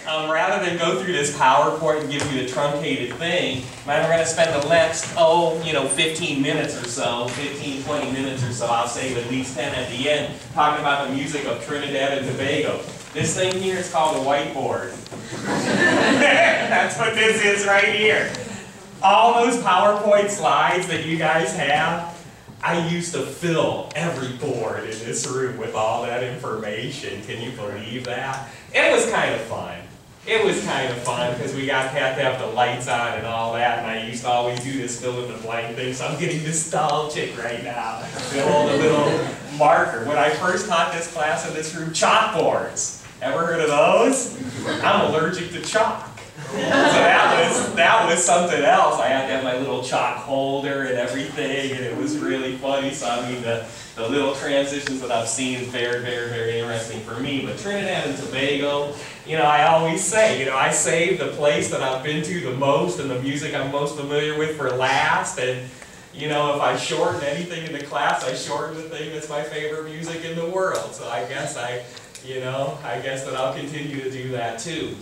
rather than go through this PowerPoint and give you the truncated thing, we're going to spend the next, 15 minutes or so, 15, 20 minutes or so, I'll save at least 10 at the end, talking about the music of Trinidad and Tobago. This thing here is called a whiteboard. That's what this is right here. All those PowerPoint slides that you guys have, I used to fill every board in this room with all that information. Can you believe that? It was kind of fun. It was kind of fun because we had to have the lights on and all that, and I used to always do this fill in the blank thing, so I'm getting nostalgic right now. The old little marker. When I first taught this class in this room, chalkboards. Ever heard of those? I'm allergic to chalk. So that was something else. I had to have my little chalk holder and everything, and it was really funny. So I mean, the little transitions that I've seen is very, very, very interesting for me. But Trinidad and Tobago, I always say, I save the place that I've been to the most and the music I'm most familiar with for last. And if I shorten anything in the class, I shorten the thing that's my favorite music in the world. So I guess that I'll continue to do that too.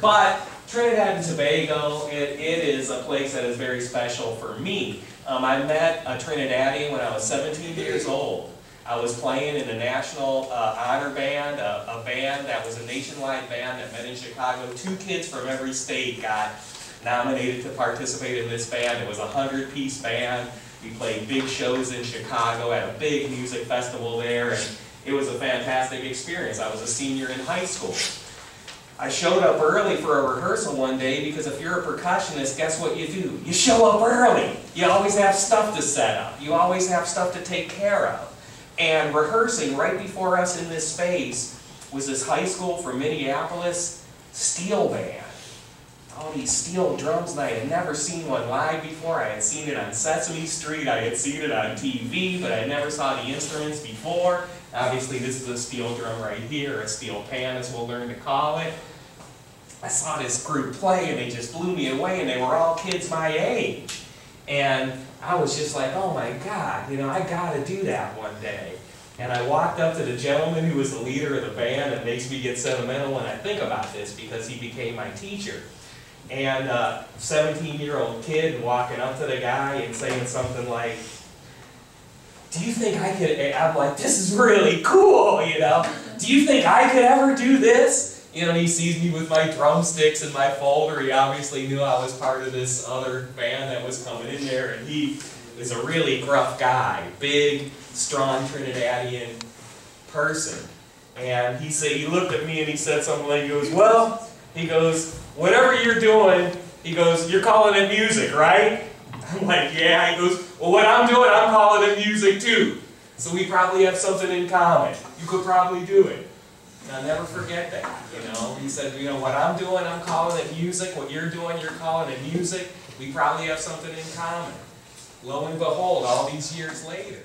But Trinidad and Tobago, it is a place that is very special for me. I met a Trinidadian when I was 17 years old. I was playing in the National Honor Band, a band that was a nationwide band that met in Chicago. 2 kids from every state got nominated to participate in this band. It was a 100-piece band. We played big shows in Chicago at a big music festival there, and it was a fantastic experience. I was a senior in high school. I showed up early for a rehearsal one day because if you're a percussionist, guess what you do? You show up early. You always have stuff to set up. You always have stuff to take care of. And rehearsing right before us in this space was this high school from Minneapolis steel band. All these steel drums, and I had never seen one live before. I had seen it on Sesame Street. I had seen it on TV, but I never saw the instruments before. Obviously, this is a steel drum right here, a steel pan as we'll learn to call it. I saw this group play, and they just blew me away, and they were all kids my age. And I was just like, oh my God, I got to do that one day. And I walked up to the gentleman who was the leader of the band. It makes me get sentimental when I think about this because he became my teacher. And a 17-year-old kid walking up to the guy and saying something like, do you think I could, I'm like, this is really cool, Do you think I could ever do this? And he sees me with my drumsticks and my folder. He obviously knew I was part of this other band that was coming in there. And he is a really gruff guy, big, strong Trinidadian person. And he looked at me and he said something like, he goes, whatever you're doing, he goes, you're calling it music, right? I'm like, yeah. He goes, well, what I'm doing, I'm calling it music too. So we probably have something in common. You could probably do it. And I'll never forget that, He said, what I'm doing, I'm calling it music. What you're doing, you're calling it music. We probably have something in common. Lo and behold, all these years later.